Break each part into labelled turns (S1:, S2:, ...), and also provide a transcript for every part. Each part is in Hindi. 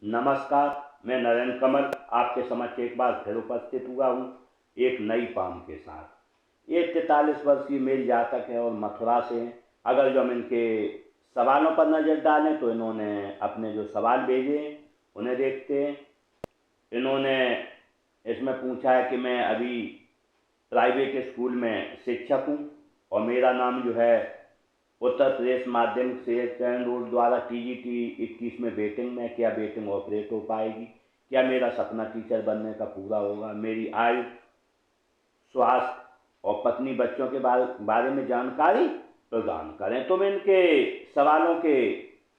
S1: नमस्कार। मैं नरेंद्र कमल आपके समक्ष एक बार फिर उपस्थित हुआ हूँ एक नई पाम के साथ। ये 43 वर्षीय मेल जातक है और मथुरा से हैं। अगर जो हम इनके सवालों पर नज़र डालें तो इन्होंने अपने जो सवाल भेजे हैं उन्हें देखते हैं। इन्होंने इसमें पूछा है कि मैं अभी प्राइवेट स्कूल में शिक्षक हूँ और मेरा नाम जो है उत्तर प्रदेश माध्यमिक से चयन रोड द्वारा TGT 21 में वेटिंग में, क्या वेटिंग ऑपरेट हो पाएगी? क्या मेरा सपना टीचर बनने का पूरा होगा? मेरी आयु, स्वास्थ्य और पत्नी बच्चों के बारे में जानकारी प्रदान करें। तो मैं इनके सवालों के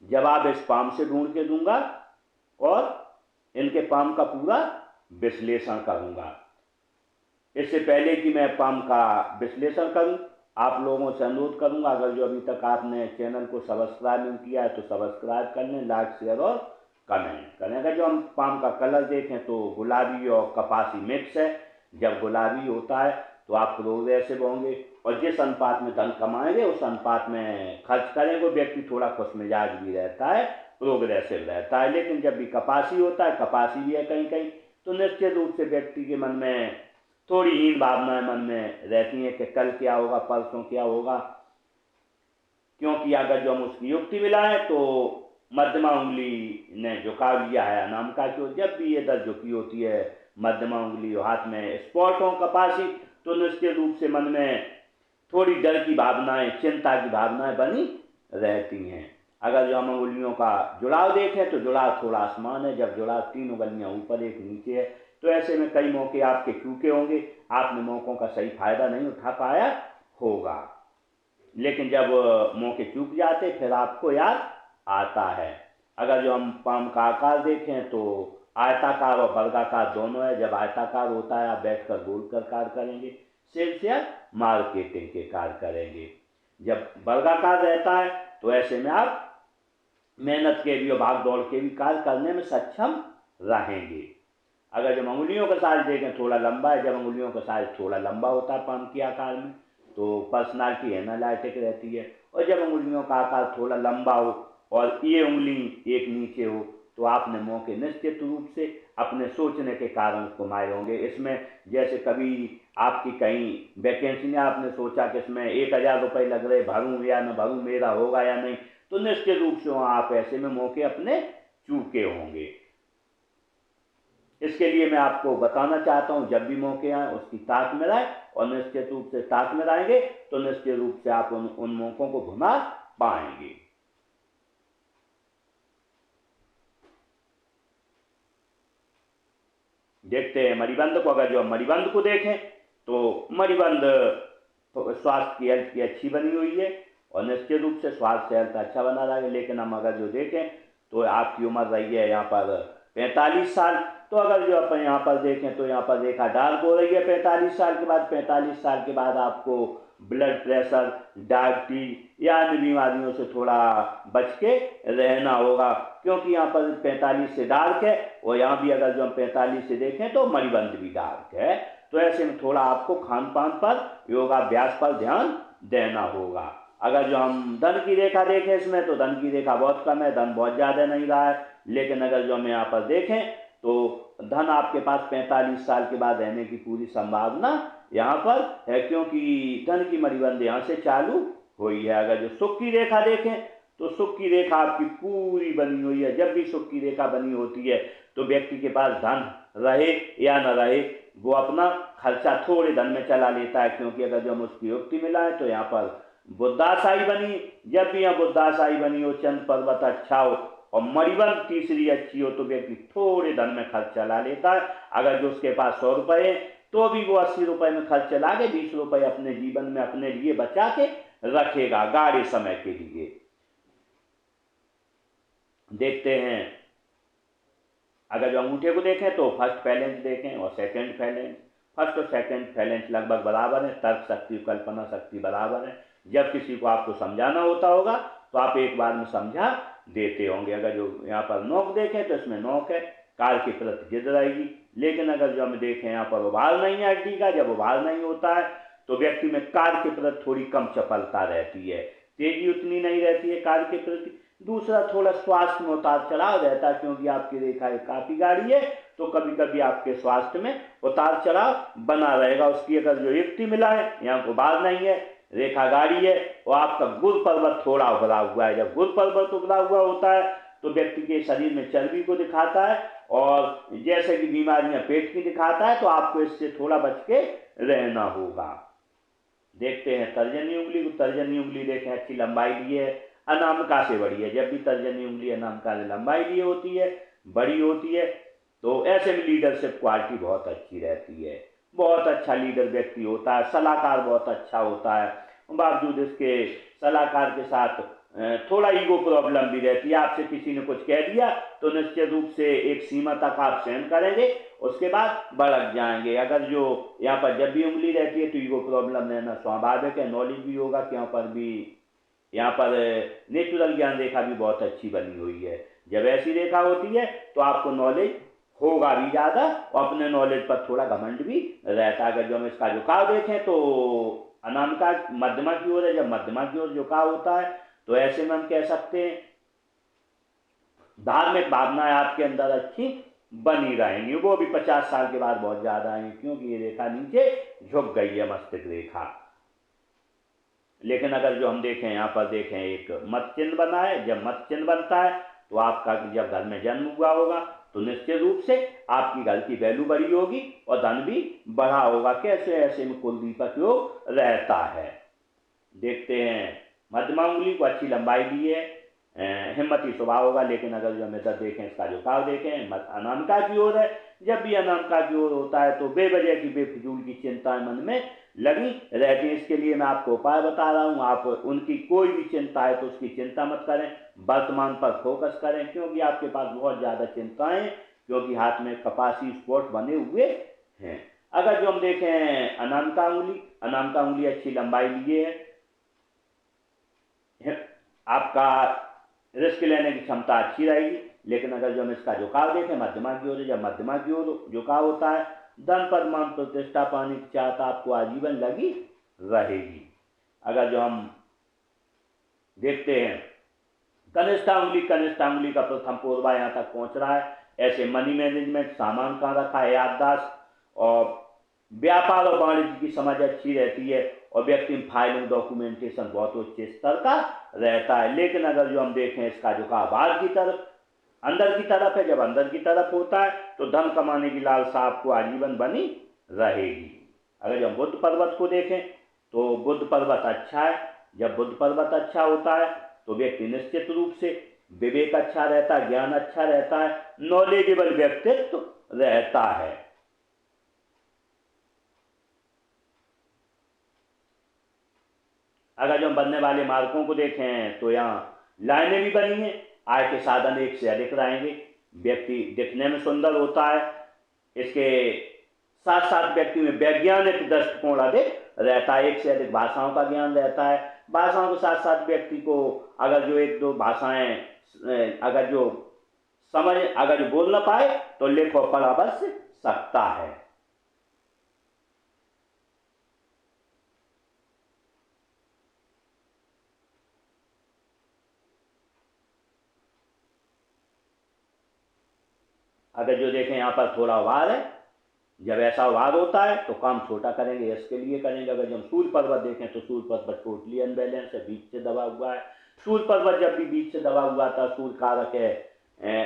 S1: जवाब इस पाम से ढूंढ के दूंगा और इनके पाम का पूरा विश्लेषण करूंगा। इससे पहले कि मैं पाम का विश्लेषण करूं, आप लोगों से अनुरोध करूंगा, अगर जो अभी तक आपने चैनल को सब्सक्राइब नहीं किया है तो सब्सक्राइब कर लें, लाइक शेयर और कमेंट करें। अगर जो हम पाम का कलर देखें तो गुलाबी और कपासी मिक्स है। जब गुलाबी होता है तो आप प्रोग्रेसिव होंगे और जिस अनुपात में धन कमाएंगे उस अनुपात में खर्च करेंगे। व्यक्ति थोड़ा खुश मिजाज भी रहता है, प्रोग्रेसिव रहता है। लेकिन जब भी कपासी होता है, कपासी भी है कहीं कहीं, तो निश्चित रूप से व्यक्ति के मन में थोड़ी हीन भावनाएं मन में रहती हैं कि कल क्या होगा, परसों क्या होगा। क्योंकि अगर जो हम उसकी युक्ति मिलाएं तो मध्यमा उंगली ने झुका लिया है नाम का, क्यों जब भी ये दर झुकी होती है मध्यमा उंगली हाथ में स्पॉट हो कपासी, तो निश्चित रूप से मन में थोड़ी डर की भावनाएं, चिंता की भावनाएं बनी रहती हैं। अगर जो हम उंगलियों का जुड़ाव देखें तो जुड़ाव थोड़ा आसमान है। जब जुड़ाव तीन उंगलियां ऊपर एक नीचे है तो ऐसे में कई मौके आपके चूके होंगे, आपने मौकों का सही फायदा नहीं उठा पाया होगा। लेकिन जब मौके चूक जाते फिर आपको याद आता है। अगर जो हम पाम का आकार देखें तो आयताकार और वर्गाकार दोनों है। जब आयताकार होता है आप बैठकर गोल कर कार्य करेंगे, सेल्स या मार्केटिंग के कार्य करेंगे। जब वर्गाकार रहता है तो ऐसे में आप मेहनत के भी और भाग दौड़ के भी कार्य करने में सक्षम रहेंगे। अगर जब अंगुलियों का साइज देखें थोड़ा लंबा है। जब अंगुलियों का साइज थोड़ा लंबा होता है पाम के आकार में तो पर्सनालिटी एनालिटिक रहती है। और जब अंगुलियों का आकार थोड़ा लंबा हो और ये उंगली एक नीचे हो तो आपने मौके निश्चित रूप से अपने सोचने के कारण कमाए होंगे। इसमें जैसे कभी आपकी कहीं वैकेंसी में आपने सोचा कि इसमें 1000 रुपये लग रहे, भरूँ या न भरूँ, मेरा होगा या नहीं, तो निश्चित रूप से वहाँ आप ऐसे में मौके अपने चूके होंगे। इसके लिए मैं आपको बताना चाहता हूं, जब भी मौके आए उसकी ताक में रहें और निश्चित रूप से ताक में रहेंगे तो निश्चित रूप से आप उन मौकों को घुमा पाएंगे। देखते हैं मणिबंध को। अगर जो हम मणिबंध को देखें तो मणिबंध स्वास्थ्य की हेल्थ की अच्छी बनी हुई है और निश्चित रूप से स्वास्थ्य हेल्थ अच्छा बना रहा है। लेकिन हम अगर जो देखें तो आपकी उम्र रही है यहाँ पर 45 साल। तो अगर जो अपन यहाँ पर देखें तो यहाँ पर रेखा डार्क हो रही है 45 साल के बाद। 45 साल के बाद आपको ब्लड प्रेशर, डायबिटीज या अन्य बीमारियों से थोड़ा बच के रहना होगा, क्योंकि यहाँ पर 45 से डार्क है और यहाँ भी अगर जो हम 45 से देखें तो मणिबंध भी डार्क है। तो ऐसे में थोड़ा आपको खान पान पर, योगाभ्यास पर ध्यान देना होगा। अगर जो हम धन की रेखा देखें इसमें तो धन की रेखा बहुत कम है, धन बहुत ज़्यादा नहीं रहा है। लेकिन अगर जो हम यहाँ पर देखें तो धन आपके पास 45 साल के बाद रहने की पूरी संभावना यहाँ पर है, क्योंकि धन की मणिबंध यहाँ से चालू हुई है। अगर जो सुख की रेखा देखें तो सुख की रेखा आपकी पूरी बनी हुई है। जब भी सुख की रेखा बनी होती है तो व्यक्ति के पास धन रहे या न रहे वो अपना खर्चा थोड़े धन में चला लेता है, क्योंकि अगर जो हम उसकी युक्ति मिलाएं तो यहाँ पर बुद्धाशाही बनी। जब भी यहाँ बुद्धाशाही बनी हो, चंद पर्वत अच्छा हो और मणिबंध तीसरी अच्छी हो तो व्यक्ति थोड़े धन में खर्च चला लेता है। अगर जो उसके पास 100 रुपये है तो भी वो 80 रुपये में खर्च चला के 20 रुपये अपने जीवन में अपने लिए बचा के रखेगा गाढ़े समय के लिए। देखते हैं अगर जो अंगूठे को देखें तो फर्स्ट फैलेंस देखें और सेकंड फैलेंस। फर्स्ट और सेकंड फैलेंस लगभग बराबर है, तर्क शक्ति कल्पना शक्ति बराबर है। जब किसी को आपको समझाना होता होगा तो आप एक बार में समझा देते होंगे। अगर जो यहाँ पर नोक देखें तो इसमें नोक है, कार्य के प्रति जिद रहेगी। लेकिन अगर जो हम देखें यहाँ पर उभार नहीं है हड्डी का, जब उभार नहीं होता है तो व्यक्ति में कार्य के प्रति थोड़ी कम चपलता रहती है, तेजी उतनी नहीं रहती है कार्य के प्रति। दूसरा थोड़ा स्वास्थ्य में उतार चढ़ाव रहता है, क्योंकि आपकी रेखा काफ़ी गाढ़ी है, तो कभी कभी आपके स्वास्थ्य में उतार चढ़ाव बना रहेगा। उसकी अगर जो युक्ति मिला है, यहाँ को बात नहीं है, रेखा गाढ़ी है और आपका गुरु पर्वत थोड़ा उभरा हुआ है। जब गुरु पर्वत उभरा हुआ होता है तो व्यक्ति के शरीर में चर्बी को दिखाता है, और जैसे कि बीमारियां पेट की दिखाता है, तो आपको इससे थोड़ा बच के रहना होगा। देखते हैं तर्जनी उंगली को। तर्जनी उंगली देखें अच्छी लंबाई लिए है, अनामिका से बड़ी है। जब भी तर्जनी उंगली अनामिका से लंबाई लिए होती है, बड़ी होती है, तो ऐसे में लीडरशिप क्वालिटी बहुत अच्छी रहती है। बहुत अच्छा लीडर व्यक्ति होता है, सलाहकार बहुत अच्छा होता है। बावजूद इसके सलाहकार के साथ थोड़ा ईगो प्रॉब्लम भी रहती है। आपसे किसी ने कुछ कह दिया तो निश्चित रूप से एक सीमा तक आप सहन करेंगे, उसके बाद भड़क जाएंगे। अगर जो यहाँ पर जब भी उंगली रहती है तो ईगो प्रॉब्लम रहना स्वाभाविक है। नॉलेज भी होगा कि यहाँ पर भी, यहाँ पर नेचुरल ज्ञान रेखा भी बहुत अच्छी बनी हुई है। जब ऐसी रेखा होती है तो आपको नॉलेज होगा भी ज़्यादा, और अपने नॉलेज पर थोड़ा घमंड भी रहता है। अगर जो हम इसका झुकाव देखें तो अनामिका मध्यमा की ओर है। जब मध्यमा की ओर झुकाव होता है तो ऐसे में हम कह सकते हैं धार्मिक भावनाएं आपके अंदर अच्छी बनी रहेंगी। वो भी 50 साल के बाद बहुत ज़्यादा आएंगी, क्योंकि ये रेखा नीचे झुक गई है, मस्तिष्क रेखा। लेकिन अगर जो हम देखें, यहाँ पर देखें एक मत चिन्ह बना है। जब मत चिन्ह बनता है तो आपका जब घर में जन्म हुआ होगा तो निश्चित रूप से आपकी घर की वैल्यू बढ़ी होगी और धन भी बढ़ा होगा। कैसे? ऐसे में कुल दीपक योग रहता है। देखते हैं मध्यमा उंगली को अच्छी लंबाई दी है, हिम्मती स्वभाव होगा। लेकिन अगर जो हम इधर देखें, इसका झुकाव देखें, अनामिका की ओर है। जब भी अनामिका की ओर होता है तो बेवजह की बेफिजूल की चिंताएं मन में लगी रहती है। इसके लिए मैं आपको उपाय बता रहा हूँ। आप उनकी कोई भी चिंता है तो उसकी चिंता मत करें, वर्तमान पर फोकस करें, क्योंकि आपके पास बहुत ज़्यादा चिंताएं, क्योंकि हाथ में कपासी स्पॉट बने हुए हैं। अगर जो हम देखें अनामिका उंगली, अनामिका उंगली अच्छी लंबाई लिए है, आपका रिस्क लेने की क्षमता अच्छी रहेगी। लेकिन अगर जो हम इसका झुकाव देखें, मध्यमा की ओर, जब मध्यमा की ओर झुकाव होता है, धन पद मान प्रतिष्ठा पाने की चाहत आपको आजीवन लगी रहेगी। अगर जो हम देखते हैं कनिष्ठा उंगली, कनिष्ठा उंगली का प्रथम पूर्वा यहाँ तक पहुँच रहा है। ऐसे मनी मैनेजमेंट, सामान कहाँ रखा है, याददाश्त और व्यापार और वाणिज्य की समझ अच्छी रहती है, और व्यक्ति में फाइलिंग डॉक्यूमेंटेशन बहुत उच्च स्तर का रहता है। लेकिन अगर जो हम देखें इसका झुकाव बाहर की तरफ, अंदर की तरफ है। जब अंदर की तरफ होता है तो धन कमाने की लालसा आपको आजीवन बनी रहेगी। अगर जब बुध पर्वत को देखें तो बुध पर्वत अच्छा है। जब बुध पर्वत अच्छा होता है तो व्यक्ति निश्चित रूप से विवेक अच्छा रहता है, ज्ञान अच्छा रहता है, नॉलेजेबल व्यक्तित्व रहता है। अगर जो हम बनने वाले मार्गों को देखें तो यहाँ लाइनें भी बनी हैं। आय के साधन एक से अधिक रहेंगे। व्यक्ति दिखने में सुंदर होता है, इसके साथ साथ व्यक्ति में वैज्ञानिक दृष्टिकोण अधिक रहता है। एक से अधिक भाषाओं का ज्ञान रहता है। भाषाओं के साथ साथ व्यक्ति को अगर जो एक दो भाषाएं अगर जो समझ, अगर जो बोल ना पाए तो लिख और पढ़ अवश्य सकता है। अगर जो देखें यहाँ पर थोड़ा वार है, जब ऐसा वार होता है तो काम छोटा करेंगे, इसके लिए करेंगे। अगर जब सूर्य पर्वत देखें तो सूर्य पर्वत टोटली अनबैलेंस है, बीच से दबा हुआ है। सूर्य पर्वत जब भी बीच से दबा हुआ था, सूर्य कारक है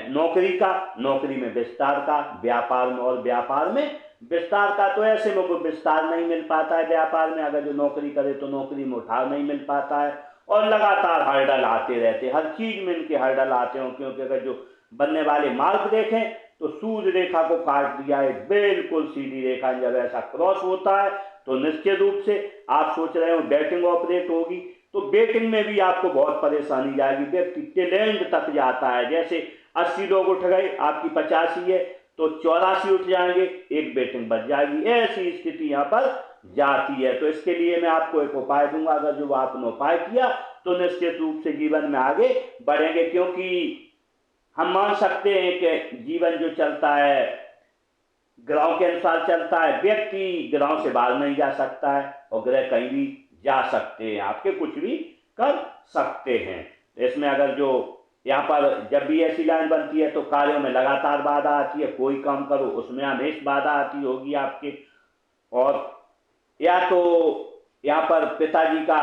S1: नौकरी का, नौकरी में विस्तार का, व्यापार में और व्यापार में विस्तार का। तो ऐसे में कोई विस्तार नहीं मिल पाता है व्यापार में। अगर जो नौकरी करे तो नौकरी में उठाव नहीं मिल पाता है, और लगातार हर्डल आते रहते, हर चीज में इनके हर्डल आते हों। क्योंकि अगर जो बनने वाले मार्ग देखें तो सूर्य रेखा को काट दिया है, बिल्कुल सीधी रेखा। जब ऐसा क्रॉस होता है तो निश्चित रूप से आप सोच रहे हो बैटिंग ऑपरेट होगी, तो बैटिंग में भी आपको बहुत परेशानी जाएगी। व्यक्ति टैलेंट तक जाता है। जैसे 80 लोग उठ गए, आपकी 85 है तो 84 उठ जाएंगे, एक बैटिंग बच जाएगी। ऐसी स्थिति यहाँ पर जाती है। तो इसके लिए मैं आपको एक उपाय दूंगा। अगर जो आपने उपाय किया तो निश्चित रूप से जीवन में आगे बढ़ेंगे। क्योंकि हम मान सकते हैं कि जीवन जो चलता है ग्रहों के अनुसार चलता है। व्यक्ति ग्रहों से बाहर नहीं जा सकता है, और ग्रह कहीं भी जा सकते हैं, आपके कुछ भी कर सकते हैं। इसमें अगर जो यहाँ पर जब भी ऐसी लाइन बनती है तो कार्यों में लगातार बाधा आती है, कोई काम करो उसमें हमेशा बाधा आती होगी आपके। और या तो यहाँ पर पिताजी का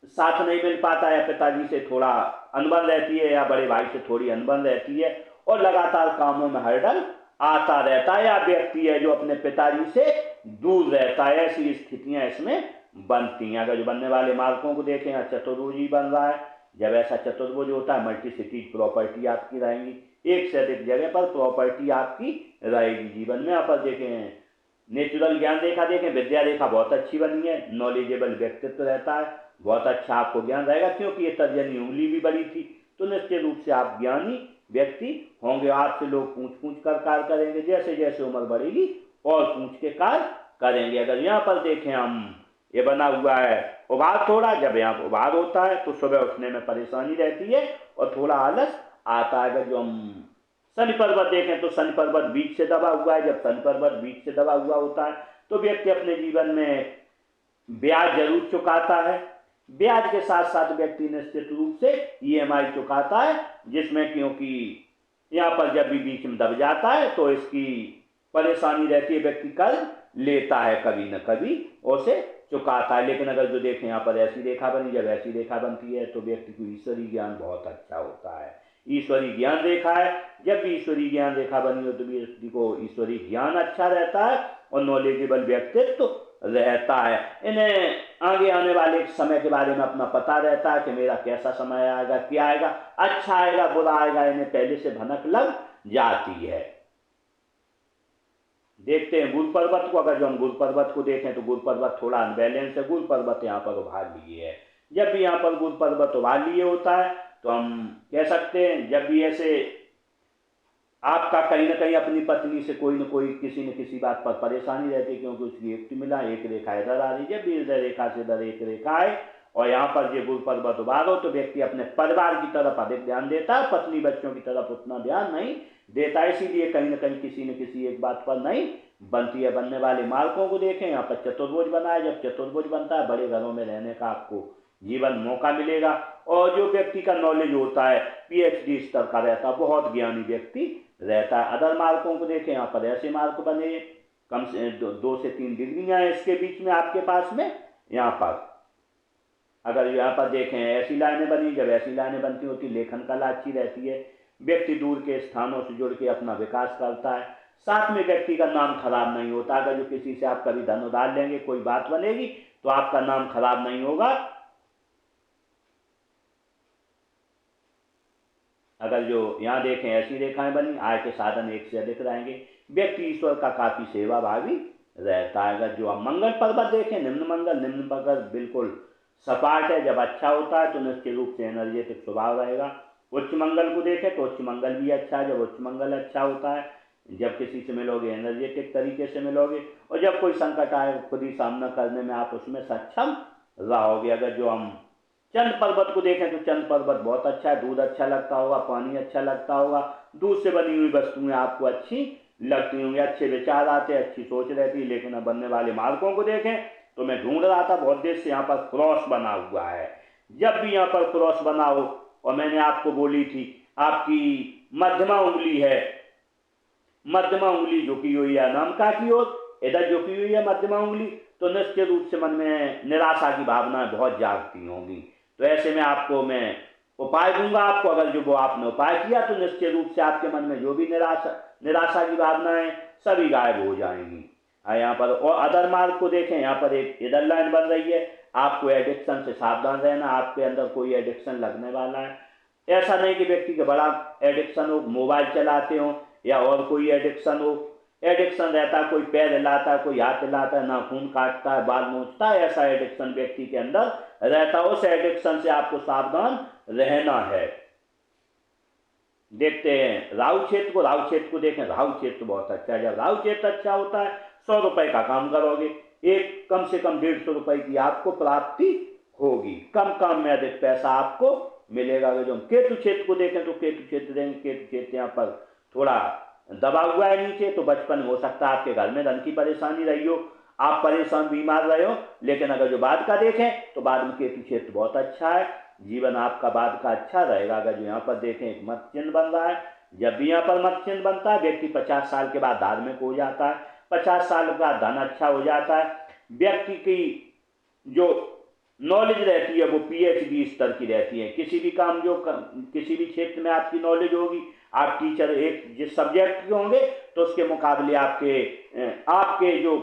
S1: साथ नहीं मिल पाता है, पिताजी से थोड़ा अनबन रहती है या बड़े भाई से थोड़ी अनबन रहती है, और लगातार कामों में हर्डल आता रहता है, या व्यक्ति है जो अपने पिताजी से दूर रहता है। ऐसी स्थितियां इसमें बनती हैं। अगर जो बनने वाले मार्कों को देखें, चतुर्भुज ही बन रहा है। जब ऐसा चतुर्भुज होता है, मल्टी सिटी प्रॉपर्टी आपकी रहेंगी, एक से अधिक जगह पर प्रॉपर्टी आपकी रहेगी जीवन में। यहाँ पर देखें नेचुरल ज्ञान रेखा देखें, विद्या रेखा बहुत अच्छी बनी है, नॉलेजेबल व्यक्तित्व रहता है, बहुत अच्छा आपको ज्ञान रहेगा, क्योंकि ये तर्जनी उंगली भी बड़ी थी, तो निश्चित रूप से आप ज्ञानी व्यक्ति होंगे। आपसे लोग पूछ पूछ कर कार्य करेंगे, जैसे जैसे उम्र बढ़ेगी और पूछ के कार्य करेंगे। अगर यहाँ पर देखें हम, ये बना हुआ है उभार थोड़ा, जब यहाँ उभार होता है तो सुबह उठने में परेशानी रहती है और थोड़ा आलस आता है। अगर जो हम शनि पर्वत देखें तो शनि पर्वत बीच से दबा हुआ है। जब शनि पर्वत बीच से दबा हुआ होता है तो व्यक्ति अपने जीवन में ब्याज जरूर चुकाता है। ब्याज के साथ साथ व्यक्ति निश्चित रूप से ईएमआई चुकाता है, जिसमें क्योंकि यहाँ पर जब भी बीच में दब जाता है तो इसकी परेशानी रहती है, व्यक्ति कर्ज लेता है कभी न कभी और उसे चुकाता है। लेकिन अगर जो देखें यहाँ पर ऐसी रेखा बनी, जब ऐसी रेखा बनती है तो व्यक्ति को ईश्वरीय ज्ञान बहुत अच्छा होता है। ईश्वरीय ज्ञान रेखा है, जब भी ईश्वरीय ज्ञान रेखा बनी हो तो व्यक्ति को ईश्वरीय ज्ञान अच्छा रहता है और नॉलेजेबल व्यक्तित्व रहता है। इन्हें आगे आने वाले समय के बारे में अपना पता रहता है कि मेरा कैसा समय आएगा, क्या आएगा, अच्छा आएगा, बुरा आएगा, इन्हें पहले से भनक लग जाती है। देखते हैं गुरु पर्वत को। अगर जो हम गुरु पर्वत को देखें तो गुरु पर्वत थोड़ा अनबैलेंस है। गुरु पर्वत यहाँ पर उभार लिए है। जब भी यहाँ पर गुरु पर्वत उभार लिए होता है तो हम कह सकते हैं, जब भी ऐसे आपका कहीं ना कहीं अपनी पत्नी से कोई न कोई किसी न किसी बात पर परेशानी रहती है, क्योंकि उसकी एक मिला, एक रेखा इधर आ रही है। जब भी इधर रेखा से इधर एक रेखा आए और यहाँ पर ये गुरु पर्वत उभार हो तो व्यक्ति अपने परिवार की तरफ अधिक ध्यान देता है, पत्नी बच्चों की तरफ उतना ध्यान नहीं देता है। इसीलिए कहीं ना कहीं किसी न किसी एक बात पर नहीं बनती है। बनने वाले मार्कों को देखें, यहाँ पर चतुर्भुज बना है। जब चतुर्भुज बनता है, बड़े घरों में रहने का आपको जीवन मौका मिलेगा। और जो व्यक्ति का नॉलेज होता है पीएचडी स्तर का रहता है, बहुत ज्ञानी व्यक्ति रहता है। अदर मार्कों को देखें, यहाँ पर ऐसे मार्क बने, कम से 2 से 3 डिग्रियां हैं इसके बीच में आपके पास में। यहाँ पर अगर यहाँ पर देखें ऐसी लाइनें बनी, जब ऐसी लाइनें बनती होती लेखन कला अच्छी रहती है। व्यक्ति दूर के स्थानों से जुड़ के अपना विकास करता है। साथ में व्यक्ति का नाम खराब नहीं होता। अगर जो किसी से आप कभी धन उधार लेंगे, कोई बात बनेगी तो आपका नाम खराब नहीं होगा। अगर जो यहाँ देखें ऐसी रेखाएं बनी, आय के साधन एक से अधिक रहेंगे। व्यक्ति ईश्वर का काफी सेवा भावी रहता है। अगर जो आप मंगल पर्वत देखें, निम्न पर्वत बिल्कुल सपाट है। जब अच्छा होता है तो निश्चित रूप से एनर्जेटिक स्वभाव रहेगा। उच्च मंगल को देखें तो उच्च मंगल भी अच्छा है। जब उच्च मंगल अच्छा होता है, जब किसी से मिलोगे एनर्जेटिक तरीके से मिलोगे, और जब कोई संकट आए खुद ही सामना करने में आप उसमें सक्षम रहोगे। अगर जो हम चंद पर्वत को देखें तो चंद पर्वत बहुत अच्छा है। दूध अच्छा लगता होगा, पानी अच्छा लगता होगा, दूध से बनी हुई वस्तुएं आपको अच्छी लगती होंगी, अच्छे विचार आते, अच्छी सोच रहती है। लेकिन अब बनने वाले मार्कों को देखें तो मैं ढूंढ रहा था बहुत देर से, यहाँ पर क्रॉस बना हुआ है। जब भी यहाँ पर क्रॉस बना हो, और मैंने आपको बोली थी आपकी मध्यमा उंगली है, मध्यमा उंगली झुकी हुई है नामिका की ओर, इधर झुकी हुई है मध्यमा उंगली, तो निश्चित रूप से मन में निराशा की भावनाएं बहुत जागती होंगी। तो ऐसे में आपको मैं उपाय दूंगा आपको। अगर जो वो आपने उपाय किया तो निश्चित रूप से आपके मन में जो भी निराशा की भावनाएं सभी गायब हो जाएंगी। यहाँ पर और अदर मार्ग को देखें, यहाँ पर एक इधर लाइन बन रही है। आपको एडिक्शन से सावधान रहना। आपके अंदर कोई एडिक्शन लगने वाला है। ऐसा नहीं कि व्यक्ति का बड़ा एडिक्शन हो, मोबाइल चलाते हो या और कोई एडिक्शन हो। एडिक्शन रहता है, कोई पैर हिलाता है, कोई हाथ हिलाता है, नाखून काटता है, बाल नोचता है, ऐसा एडिक्शन व्यक्ति के अंदर रहता है। उस एडिक्शन से आपको सावधान रहना है। देखते हैं राहु क्षेत्र को। राहु क्षेत्र को देखें, राहु क्षेत्र बहुत अच्छा है। जब राहु क्षेत्र अच्छा होता है, 100 रुपए का काम करोगे, एक कम से कम 150 रुपए की आपको प्राप्ति होगी। कम काम में अधिक पैसा आपको मिलेगा। अगर जो हम केतु क्षेत्र को देखें तो केतु क्षेत्र देंगे, केतु क्षेत्र यहाँ पर थोड़ा दबा हुआ है नीचे, तो बचपन में हो सकता है आपके घर में धन की परेशानी रही हो, आप परेशान बीमार रहे हो। लेकिन अगर जो बाद का देखें तो बाद में केतु क्षेत्र बहुत अच्छा है। जीवन आपका बाद का अच्छा रहेगा। अगर जो यहाँ पर देखें एक मत चिन्ह बन रहा है, जब भी यहाँ पर मत चिन्ह बनता है व्यक्ति 50 साल के बाद धार्मिक हो जाता है, 50 साल के बाद धन अच्छा हो जाता है। व्यक्ति की जो नॉलेज रहती है वो पीएचडी स्तर की रहती है। किसी भी काम किसी भी क्षेत्र में आपकी नॉलेज होगी, आप टीचर एक जिस सब्जेक्ट के होंगे तो उसके मुकाबले आपके जो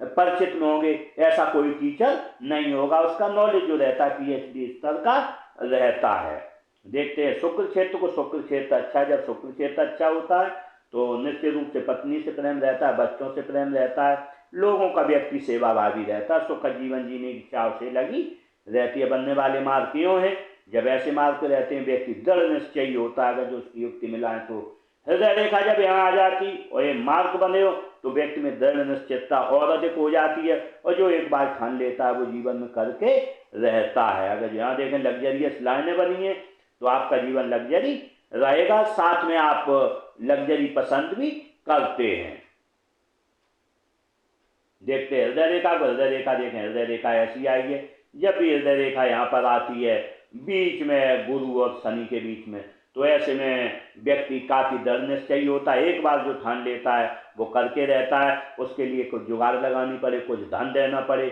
S1: परिचित में होंगे ऐसा कोई टीचर नहीं होगा। उसका नॉलेज जो रहता है पीएचडी स्तर का रहता है। देखते हैं शुक्र क्षेत्र को। शुक्र क्षेत्र अच्छा है, जब शुक्र क्षेत्र अच्छा होता है तो निश्चित रूप से पत्नी से प्रेम रहता है, बच्चों से प्रेम रहता है, लोगों का व्यक्ति सेवाभावी रहता है, सुखद जीवन जीने की चाव से लगी रहती है। बनने वाले मार्ग क्यों है? जब ऐसे मार्ग पे रहते हैं व्यक्ति दृढ़ निश्चयी होता है। अगर जो उसकी युक्ति मिलाए तो हृदय रेखा जब यहाँ आ जाती और ये मार्ग बने हो तो व्यक्ति में दृढ़ निश्चितता और अधिक हो जाती है, और जो एक बार ठान लेता है वो जीवन में करके रहता है। अगर यहाँ देखें लग्जरियस लाइनें बनी है तो आपका जीवन लग्जरी रहेगा, साथ में आप लग्जरी पसंद भी करते हैं। देखते हैं हृदय रेखा को। हृदय रेखा देखें, हृदय रेखा ऐसी आई है, जब भी हृदय रेखा यहाँ पर आती है बीच में गुरु और शनि के बीच में, तो ऐसे में व्यक्ति काफी दृढ़ निश्चयी होता है। एक बार जो ठान लेता है वो करके रहता है, उसके लिए कुछ जुगाड़ लगानी पड़े, कुछ धन देना पड़े।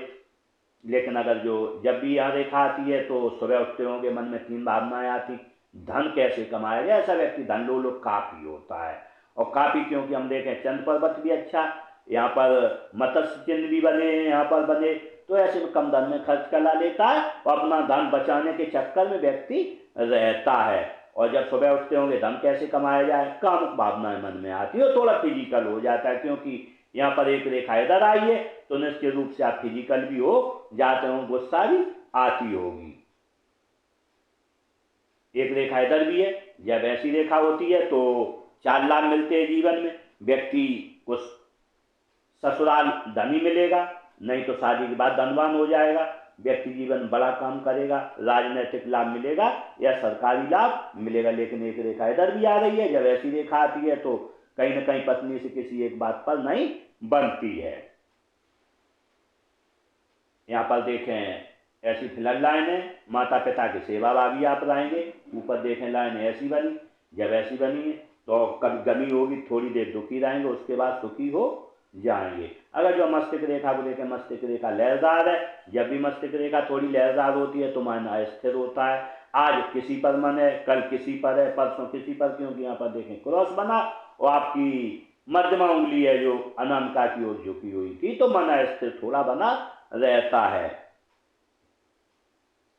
S1: लेकिन अगर जब भी यहाँ रेखा आती है तो सुबह उठते होंगे मन में 3 भावनाएं आती, धन कैसे कमाया जाए। ऐसा व्यक्ति धन लोलुप काफी होता है, और काफी क्योंकि हम देखें चंद्र पर्वत भी अच्छा, यहाँ पर मत्स्य चिन्ह भी बने, यहाँ पर बने, तो ऐसे में कम धन में खर्च करा लेता है और अपना धन बचाने के चक्कर में व्यक्ति रहता है। और जब सुबह उठते होंगे धन कैसे कमाया जाए, कामुक भावनाएं मन में आती है, थोड़ा फिजिकल हो जाता है, क्योंकि यहाँ पर एक रेखा इधर आई है तो निश्चित रूप से आप फिजिकल भी हो जाते हो, गुस्सा भी आती होगी। एक रेखा इधर भी है, जब ऐसी रेखा होती है तो 4 लाभ मिलते हैं जीवन में। व्यक्ति को ससुराल धनी मिलेगा, नहीं तो शादी के बाद धनवान हो जाएगा। व्यक्ति जीवन बड़ा काम करेगा, राजनीतिक लाभ मिलेगा या सरकारी लाभ मिलेगा। लेकिन एक रेखा इधर भी आ रही है, जब ऐसी रेखा आती है तो कहीं न कहीं पत्नी से किसी एक बात पर नहीं बनती है। यहाँ पर देखें ऐसी फिलहाल लाइन है, माता पिता की सेवाभावी आप रहेंगे। ऊपर देखें लाइन ऐसी बनी, जब ऐसी बनी है तो कभी गमी होगी, थोड़ी देर दुखी रहेंगे, उसके बाद सुखी हो जाएंगे। अगर जो मस्तिष्क रेखा को देखें, मस्तिष्क रेखा लहरदार है, जब भी मस्तिष्क रेखा थोड़ी लहरदार होती है तो मन अस्थिर होता है। आज किसी पर मन है, कल किसी पर है, परसों किसी पर, क्योंकि यहाँ पर देखें क्रॉस बना और आपकी मध्यमा उंगली है जो अनामिका की ओर झुकी हुई थी, तो मन अस्थिर थोड़ा बना रहता है।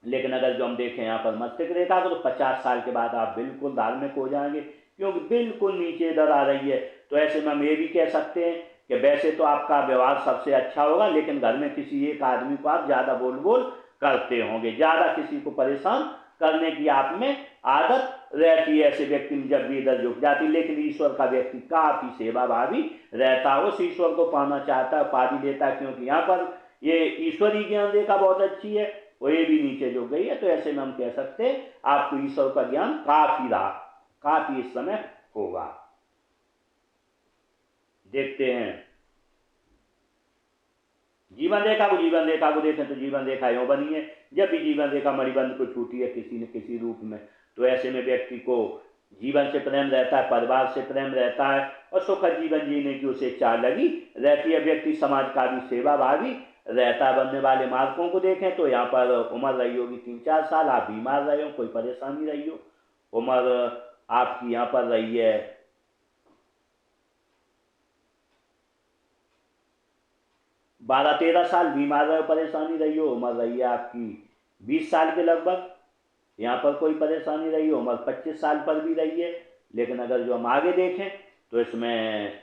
S1: लेकिन अगर जो हम देखें यहाँ पर मस्तिष्क रेखा को, तो 50 साल के बाद आप बिल्कुल धार्मिक हो जाएंगे, क्योंकि बिल्कुल नीचे इधर आ रही है। तो ऐसे में हम ये भी कह सकते हैं कि वैसे तो आपका व्यवहार सबसे अच्छा होगा, लेकिन घर में किसी एक आदमी को आप ज़्यादा बोल करते होंगे, ज़्यादा किसी को परेशान करने की आप में आदत रहती है। ऐसे व्यक्ति में जब भी इधर झुक जाती, लेकिन ईश्वर का व्यक्ति काफ़ी सेवाभावी रहता है, उस ईश्वर को पाना चाहता है, पा भी लेता है, क्योंकि यहाँ पर ये ईश्वरीय ज्ञान रेखा बहुत अच्छी है, वो ये भी नीचे झुक गई है। तो ऐसे में हम कह सकते हैं आपको ईश्वर का ज्ञान काफ़ी इस समय होगा। देखते हैं जीवन रेखा को देखें तो जीवन रेखा यूं बनी है, जब भी जीवन रेखा मणिबंध को छूटी है किसी न किसी रूप में, तो ऐसे में व्यक्ति को जीवन से प्रेम रहता है, परिवार से प्रेम रहता है, और सुखद जीवन जीने की उसे चाह लगी रहती है। व्यक्ति समाज का भी सेवाभावी रहता है। बनने वाले मार्गों को देखें तो यहाँ पर उम्र रही होगी 3-4 साल, आप बीमार रहे हो, कोई परेशानी रही हो, उम्र आपकी यहाँ पर रही है 12-13 साल, बीमार रहे हो, परेशानी रही हो, उम्र रही है आपकी 20 साल के लगभग, यहाँ पर कोई परेशानी रही हो, उम्र 25 साल पर भी रही है। लेकिन अगर जो हम आगे देखें तो इसमें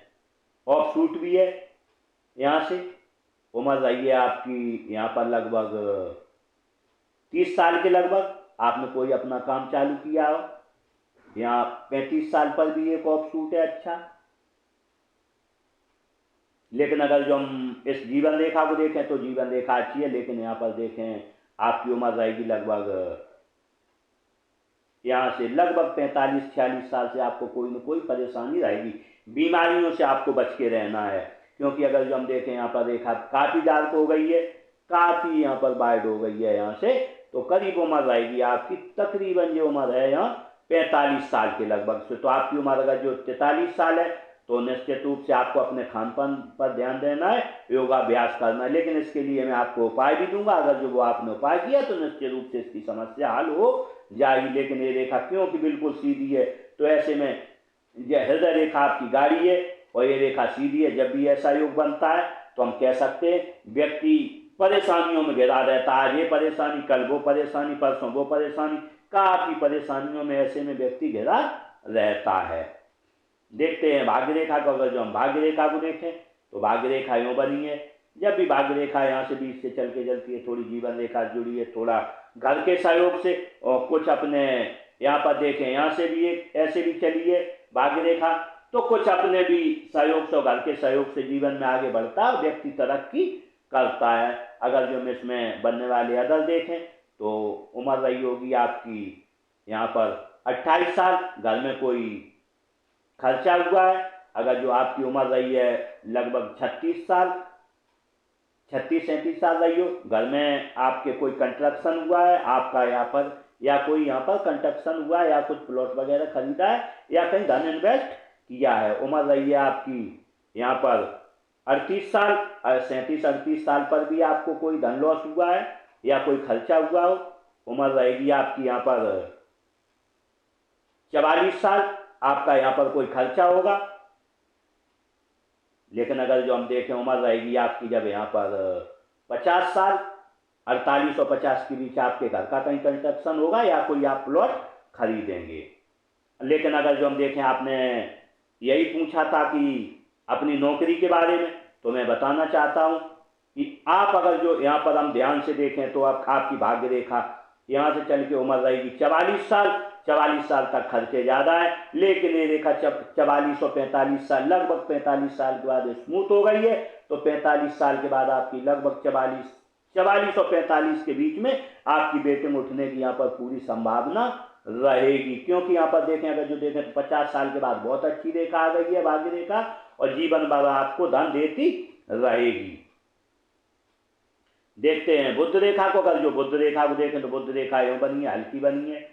S1: ऑफ शूट भी है, यहाँ से उम्र रही है आपकी यहाँ पर लगभग 30 साल के लगभग, आपने कोई अपना काम चालू किया हो। यहाँ 35 साल पर भी एक ऑफ शूट है अच्छा। लेकिन अगर जो हम इस जीवन रेखा को देखें तो जीवन रेखा अच्छी है, लेकिन यहाँ पर देखें आपकी उम्र रहेगी लगभग यहाँ से लगभग 45-46 साल से आपको कोई न कोई परेशानी रहेगी। बीमारियों से आपको बच के रहना है, क्योंकि अगर जो हम देखें यहाँ पर रेखा काफ़ी डार्क हो गई है, काफ़ी यहाँ पर वाइड हो गई है यहाँ से, तो करीब उम्र रहेगी आपकी, तकरीबन ये उम्र है यहाँ 45 साल के लगभग से। तो आपकी उम्र अगर जो 43 साल है तो निश्चित रूप से आपको अपने खान पान पर ध्यान देना है, योगाभ्यास करना है। लेकिन इसके लिए मैं आपको उपाय भी दूंगा, अगर जो वो आपने उपाय किया तो निश्चित रूप से इसकी समस्या हल हो जाएगी। लेकिन ये रेखा क्योंकि बिल्कुल सीधी है, तो ऐसे में यह हृदय रेखा आपकी गाढ़ी है और ये रेखा सीधी है। जब भी ऐसा योग बनता है तो हम कह सकते हैं व्यक्ति परेशानियों में घिरा रहता है, ये परेशानी, कल वो परेशानी, परसों वो परेशानी, काफी परेशानियों में ऐसे में व्यक्ति घिरा रहता है। देखते हैं भाग्य रेखा को। अगर जो हम भाग्य रेखा को देखें तो भाग्य रेखा यूँ बनी है। जब भी भाग्य रेखा यहाँ से बीच से चल के चलती है, थोड़ी जीवन रेखा जुड़ी है, थोड़ा घर के सहयोग से, और कुछ अपने यहाँ पर देखें यहाँ से भी एक ऐसे भी चली है भाग्य रेखा, तो कुछ अपने भी सहयोग से, घर के सहयोग से जीवन में आगे बढ़ता है, व्यक्ति तरक्की करता है। अगर जो हम इसमें बनने वाले अदर देखें तो उम्र रही होगी आपकी यहाँ पर 28 साल, घर में कोई खर्चा हुआ है। अगर जो आपकी उम्र रही है लगभग 36 साल, 36-37 साल रही हो, घर में आपके कोई कंस्ट्रक्शन हुआ है आपका यहाँ पर, या कोई यहाँ पर कंस्ट्रक्शन हुआ है, या कुछ प्लॉट वगैरह खरीदा है, या कहीं धन इन्वेस्ट किया है। उम्र रही है आपकी यहाँ पर 38 साल, 37-38 साल पर भी आपको कोई धन लॉस हुआ है या कोई खर्चा हुआ हो। उम्र रहेगी आपकी यहाँ पर 44 साल, आपका यहाँ पर कोई खर्चा होगा। लेकिन अगर जो हम देखें उम्र रहेगी आपकी जब यहाँ पर 50 साल, 48 और 50 के बीच आपके घर का कहीं कंस्ट्रक्शन होगा या कोई आप प्लॉट खरीदेंगे। लेकिन अगर जो हम देखें, आपने यही पूछा था कि अपनी नौकरी के बारे में, तो मैं बताना चाहता हूँ कि आप अगर जो यहाँ पर हम ध्यान से देखें तो आपकी भाग्य रेखा यहाँ से चल के उम्र रहेगी 44 साल। 44 साल तक खर्चे ज़्यादा है, लेकिन ये रेखा 44 और 45 साल, लगभग 45 साल के बाद स्मूथ हो गई है। तो 45 साल के बाद आपकी लगभग 44 और 45 के बीच में आपकी बेटिंग उठने की यहाँ पर पूरी संभावना रहेगी। क्योंकि यहाँ पर देखें, अगर जो देखें तो 50 साल के बाद बहुत अच्छी रेखा आ गई है भाग्य रेखा, और जीवन भर आपको धन देती रहेगी। देखते हैं बुध रेखा को। अगर जो बुध रेखा को देखें तो बुध रेखा यूँ बनी है, हल्की बनी है,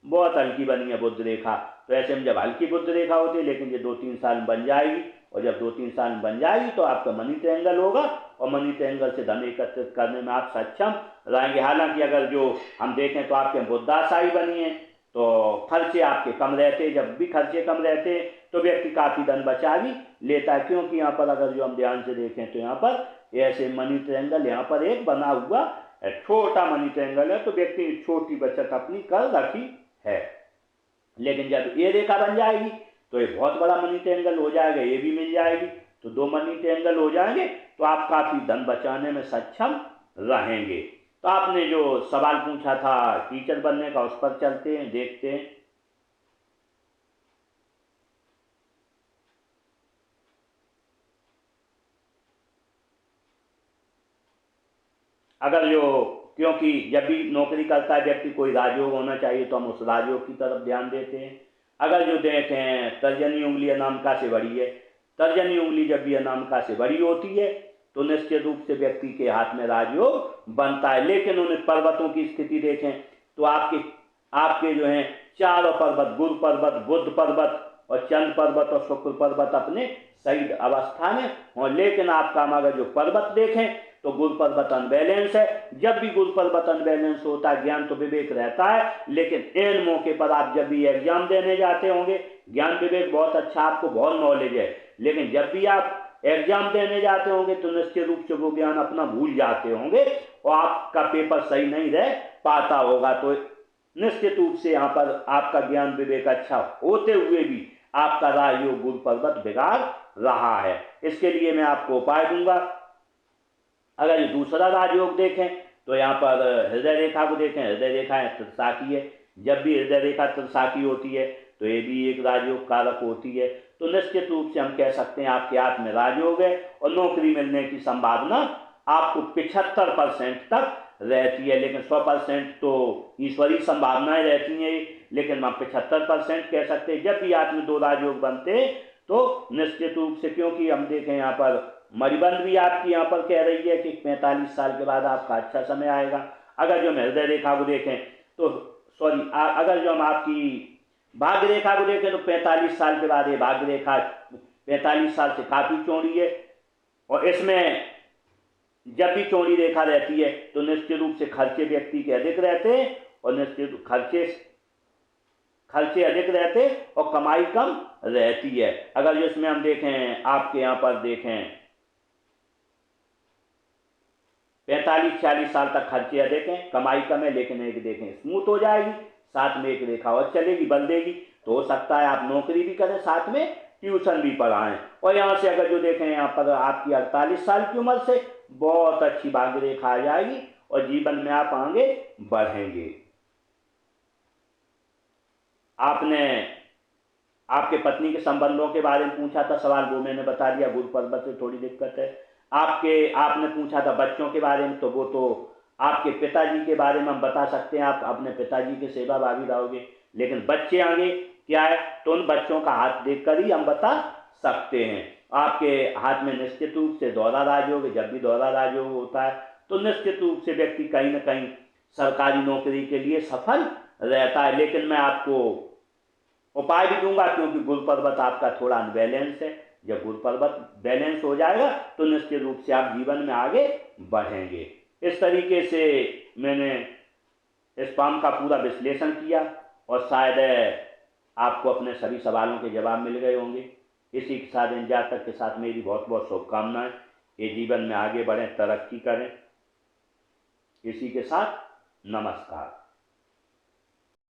S1: बहुत हल्की बनी है बुध रेखा। तो ऐसे में जब हल्की बुध रेखा होती है, लेकिन ये 2-3 साल में बन जाएगी, और जब 2-3 साल में बन जाएगी तो आपका मनी ट्रायंगल होगा, और मनी ट्रायंगल से धन एकत्रित करने में आप सक्षम रहेंगे। हालांकि अगर जो हम देखें तो आपके बुधाशाही बनी है, तो खर्चे आपके कम रहते। जब भी खर्चे कम रहते तो व्यक्ति काफ़ी धन बचा भी लेता है। क्योंकि यहाँ पर अगर जो हम ध्यान से देखें तो यहाँ पर ऐसे मनी ट्रायंगल यहाँ पर एक बना हुआ है, छोटा मनी ट्रायंगल है, तो व्यक्ति ने छोटी बचत अपनी कर रखी है। लेकिन जब ये रेखा बन जाएगी तो ये बहुत बड़ा मनी ट्रायंगल हो जाएगा, ये भी मिल जाएगी, तो 2 मनी ट्रायंगल हो जाएंगे, तो आप काफ़ी धन बचाने में सक्षम रहेंगे। तो आपने जो सवाल पूछा था टीचर बनने का, उस पर चलते हैं, देखते हैं। अगर जो, क्योंकि जब भी नौकरी करता है व्यक्ति, कोई राजयोग होना चाहिए, तो हम उस राजयोग की तरफ ध्यान देते हैं। अगर जो देखें तर्जनी उंगली अनामिका से बड़ी है, तर्जनी उंगली जब भी अनामिका से बड़ी होती है तो निश्चित रूप से व्यक्ति के हाथ में राजयोग बनता है। लेकिन उन्हें पर्वतों की स्थिति देखें तो आपके जो हैं चारों पर्वत, गुरु पर्वत, बुध पर्वत और चंद्र पर्वत और शुक्र पर्वत अपने सही अवस्था में हों। लेकिन आपका अगर जो पर्वत देखें तो गुरु पर्वत अनबैलेंस है। जब भी गुरु पर्वत अनबैलेंस होता है, ज्ञान तो विवेक रहता है, लेकिन एन मौके पर आप जब भी एग्जाम देने जाते होंगे, ज्ञान विवेक बहुत अच्छा, आपको बहुत नॉलेज है, लेकिन जब भी आप एग्जाम देने जाते होंगे तो निश्चित रूप से वो ज्ञान अपना भूल जाते होंगे और आपका पेपर सही नहीं रह पाता होगा। तो निश्चित रूप से यहाँ पर आपका ज्ञान विवेक अच्छा होते हुए भी आपका राजयोग गुरु पर्वत बिगाड़ रहा है। इसके लिए मैं आपको उपाय दूंगा। अगर ये दूसरा राजयोग देखें तो यहाँ पर हृदय रेखा को देखें, हृदय रेखा त्रिशाखी है। जब भी हृदय रेखा त्रिशाखी होती है तो ये भी एक राजयोग कारक होती है। तो निश्चित रूप से हम कह सकते हैं आपके हाथ में राजयोग है और नौकरी मिलने की संभावना आपको 75% तक रहती है। लेकिन 100% तो ईश्वरीय संभावनाएं रहती हैं, लेकिन हम 75% कह सकते हैं। जब भी हाथ में 2 राजयोग बनते हैं तो निश्चित रूप से, क्योंकि हम देखें यहाँ पर मणिबंध भी आपकी यहाँ पर कह रही है कि 45 साल के बाद आपका अच्छा समय आएगा। अगर जो हम हृदय रेखा को देखें तो सॉरी, अगर जो हम आपकी भाग्य रेखा को देखें तो 45 साल के बाद ये भाग्य रेखा 45 साल से काफ़ी चौड़ी है। और इसमें जब भी चौड़ी रेखा रहती है तो निश्चित रूप से खर्चे व्यक्ति के अधिक रहते हैं, और निश्चित खर्चे अधिक रहते और कमाई कम रहती है। अगर इसमें हम देखें, आपके यहाँ पर देखें 45-46 साल तक खर्चे अधिक हैं, कमाई कम है, लेकिन एक देखें स्मूथ हो जाएगी, साथ में एक रेखा और चलेगी, बल देगी, तो हो सकता है आप नौकरी भी करें, साथ में ट्यूशन भी पढ़ाएं। और यहाँ से अगर जो देखें यहाँ पर आपकी 48 साल की उम्र से बहुत अच्छी भाग्य रेखा आ जाएगी और जीवन में आप आगे बढ़ेंगे। आपने आपके पत्नी के संबंधों के बारे में पूछा था सवाल, वो मैंने बता दिया, गुरु पर्वत से थोड़ी दिक्कत है। आपने पूछा था बच्चों के बारे में, तो वो तो आपके पिताजी के बारे में हम बता सकते हैं, आप अपने पिताजी के सेवा भागी रहोगे। लेकिन बच्चे आगे क्या है तो उन बच्चों का हाथ देखकर ही हम बता सकते हैं। आपके हाथ में निश्चित रूप से दोहरा राजयोग, जब भी दोहरा राजयोग होता है तो निश्चित रूप से व्यक्ति कहीं ना कहीं सरकारी नौकरी के लिए सफल रहता है। लेकिन मैं आपको उपाय भी दूंगा, क्योंकि गुरु पर्वत आपका थोड़ा अनबैलेंस है। जब गुरु पर्वत बैलेंस हो जाएगा तो निश्चित रूप से आप जीवन में आगे बढ़ेंगे। इस तरीके से मैंने इस पाम का पूरा विश्लेषण किया और शायद आपको अपने सभी सवालों के जवाब मिल गए होंगे। इसी के साथ इन जातक के साथ मेरी बहुत बहुत शुभकामनाएं। ये जीवन में आगे बढ़ें, तरक्की करें। इसी के साथ नमस्कार।